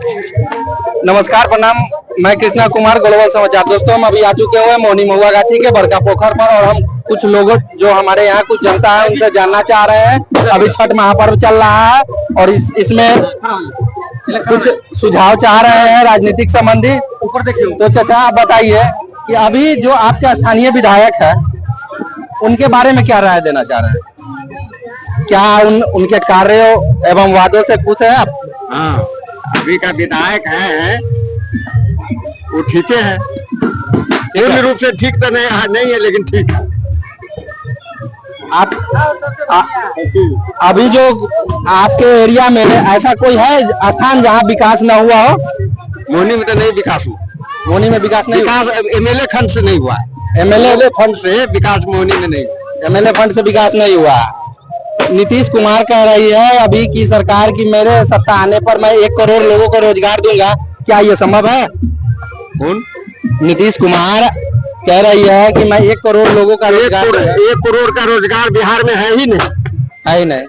नमस्कार, प्रणाम। मैं कृष्णा कुमार, ग्लोबल समाचार। दोस्तों, हम अभी आ चुके हुए मोहनी महुआ गाछी के बड़का पोखर पर और हम कुछ लोगों जो हमारे यहाँ कुछ जनता है उनसे जानना चाह रहे हैं। अभी छठ महापर्व चल रहा है और इसमें कुछ सुझाव चाह रहे हैं राजनीतिक संबंधी। ऊपर देखिए। तो चाचा, आप बताइए कि अभी जो आपके स्थानीय विधायक है उनके बारे में क्या राय देना चाह रहे हैं? क्या उनके कार्यों एवं वादों से खुश है आप? हाँ, अभी का विधायक है वो ठीक है, पूर्ण रूप से ठीक तो नहीं है लेकिन ठीक है। आप अभी जो आपके एरिया में ऐसा कोई है स्थान जहाँ विकास न हुआ हो? मोहनी में तो नहीं विकास हुआ। मोहनी में विकास नहीं? विकास एमएलए फंड से नहीं हुआ। एमएलए फंड से विकास मोहनी में नहीं। एमएलए फंड से विकास नहीं हुआ। नीतीश कुमार कह रही है अभी की सरकार की मेरे सत्ता आने पर मैं 1 करोड़ लोगों को रोजगार दूंगा। क्या ये संभव है? कौन? नीतीश कुमार कह रही है कि मैं 1 करोड़ लोगों का रोजगार 1 करोड़ का रोजगार बिहार में है ही नहीं। है ही नहीं।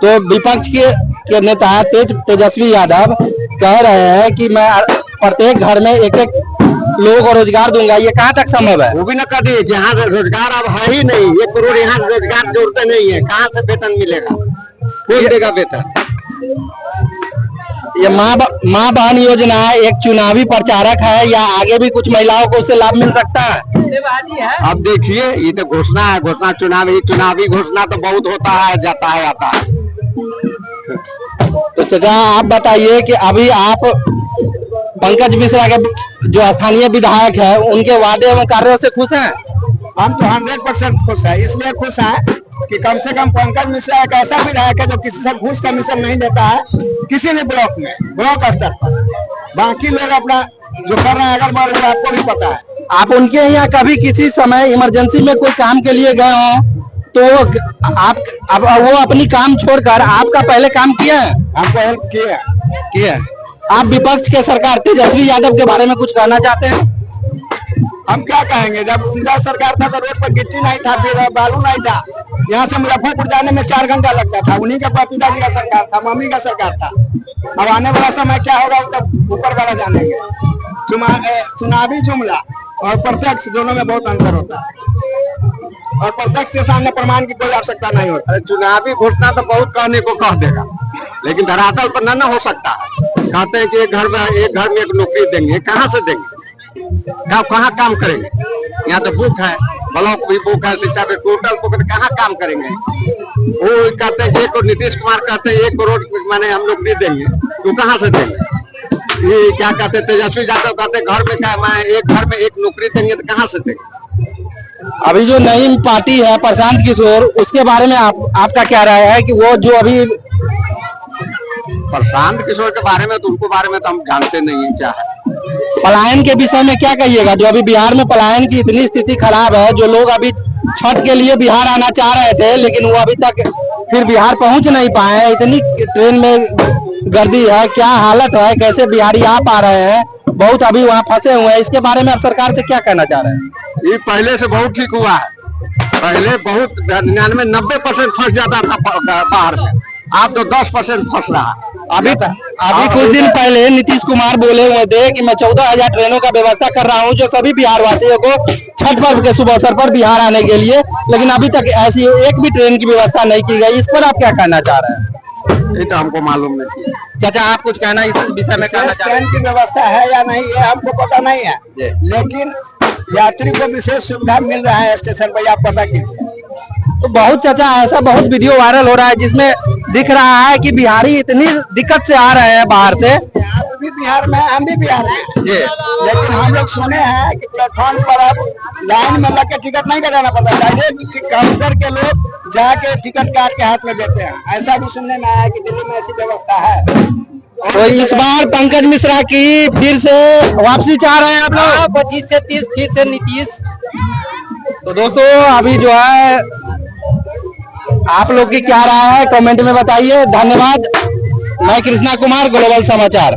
तो विपक्ष के नेता तेजस्वी यादव कह रहे हैं कि मैं प्रत्येक घर में 1-1 लोगों को रोजगार दूंगा। ये कहाँ तक संभव है? वो भी न कर दिए, यहाँ रोजगार अब है ही नहीं। 1 करोड़ यहाँ रोजगार जोड़ते नहीं है, कहाँ से वेतन मिलेगा? कौन देगा वेतन? ये माँ बहन योजना एक चुनावी प्रचारक है या आगे भी कुछ महिलाओं को उससे लाभ मिल सकता है? अब देखिए, ये तो घोषणा है, घोषणा चुनावी घोषणा तो बहुत होता है, जाता है आता है। तो चाचा, आप बताइए कि अभी आप पंकज मिश्रा के जो स्थानीय विधायक है उनके वादे एवं कार्यों से खुश हैं? हम तो 100% खुश है। इसलिए खुश है कि कम से कम पंकज मिश्रा एक ऐसा विधायक है जो किसी से घूस कमीशन नहीं लेता है, किसी भी ब्लॉक में, ब्लॉक स्तर पर। बाकी लोग अपना जो कर रहे हैं अगर बार आपको भी पता है। आप उनके यहाँ कभी किसी समय इमरजेंसी में कोई काम के लिए गए हो तो आप अब वो अपनी काम छोड़कर आपका पहले काम किया है? हमको हेल्प किया। आप विपक्ष के सरकार तेजस्वी यादव के बारे में कुछ कहना चाहते हैं? हम क्या कहेंगे, जब उनका सरकार था तो रोड पर गिट्टी नहीं था, फिर बालू नहीं था। यहाँ से मुजफ्फरपुर जाने में 4 घंटा लगता था। उन्हीं के पिताजी का सरकार था, मम्मी का सरकार था। अब आने वाला समय क्या होगा वो तब ऊपर वाला जानेंगे। चुनावी जुमला और प्रत्यक्ष दोनों में बहुत अंतर होता है और प्रत्यक्ष के सामने प्रमाण की कोई आवश्यकता नहीं होती। चुनावी घोषणा तो बहुत कहने को कह देगा लेकिन धरातल पर न हो सकता है। कहते हैं कि एक घर में एक नौकरी देंगे, कहाँ से देंगे? कहाँ काम करेंगे? यहाँ तो बुक है, ब्लॉक भी बुक है, शिक्षा पे टोटल बुक, कहाँ काम करेंगे? वो कहते हैं कि नीतीश कुमार कहते हैं 1 करोड़ माने हम नौकरी देंगे, तो कहाँ से देंगे? ये क्या कहते हैं तेजस्वी यादव कहते हैं घर में क्या मैं एक घर में 1 नौकरी देंगे तो कहाँ से देंगे? अभी जो नई पार्टी है प्रशांत किशोर, उसके बारे में आपका क्या राय है कि वो जो अभी प्रशांत किशोर के बारे में तो उनको बारे में तो हम जानते नहीं है क्या है। पलायन के विषय में क्या कहिएगा? जो अभी बिहार में पलायन की इतनी स्थिति खराब है, जो लोग अभी छठ के लिए बिहार आना चाह रहे थे लेकिन वो अभी तक फिर बिहार पहुंच नहीं पाए। इतनी ट्रेन में गर्दी है, क्या हालत है, कैसे बिहारी आ पा रहे हैं? बहुत अभी वहाँ फंसे हुए हैं। इसके बारे में आप सरकार से क्या कहना चाह रहे हैं? ये पहले से बहुत ठीक हुआ है। पहले बहुत 99-90% फंस जाता था बाहर में, आप तो 10% फंस रहा। अभी कुछ दिन पहले नीतीश कुमार बोले हुए थे कि मैं 14,000 ट्रेनों का व्यवस्था कर रहा हूं जो सभी बिहार वासियों को छठ पर्व के शुभ अवसर पर बिहार आने के लिए, लेकिन अभी तक ऐसी एक भी ट्रेन की व्यवस्था नहीं की गई। इस पर आप क्या कहना चाह रहे हैं? ये तो हमको मालूम नहीं। चाचा, आप कुछ कहना इस विषय में कहना चाह रहे हैं? ट्रेन की व्यवस्था है या नहीं ये हमको पता नहीं है, लेकिन यात्री को विशेष सुविधा मिल रहा है स्टेशन पर, आप पता कीजिए। तो बहुत चाचा ऐसा बहुत वीडियो वायरल हो रहा है जिसमें दिख रहा है कि बिहारी इतनी दिक्कत से आ रहे हैं बाहर से। आप भी बिहार में, हम भी बिहार में, लेकिन हम लोग सुने हैं कि प्लेटफॉर्म पर अब लाइन में लग के टिकट नहीं कटाना पड़ता, डायरेक्ट काउंटर के लोग जाके टिकट काट के हाथ में देते हैं। ऐसा भी सुनने में आया कि दिल्ली में ऐसी व्यवस्था है। तो इस बार पंकज मिश्रा की फिर से वापसी चाह रहे हैं आप लोग? 25 से 30 फिर से नीतीश। तो दोस्तों, अभी जो है आप लोग की क्या राय है कमेंट में बताइए। धन्यवाद। मैं कृष्णा कुमार, ग्लोबल समाचार।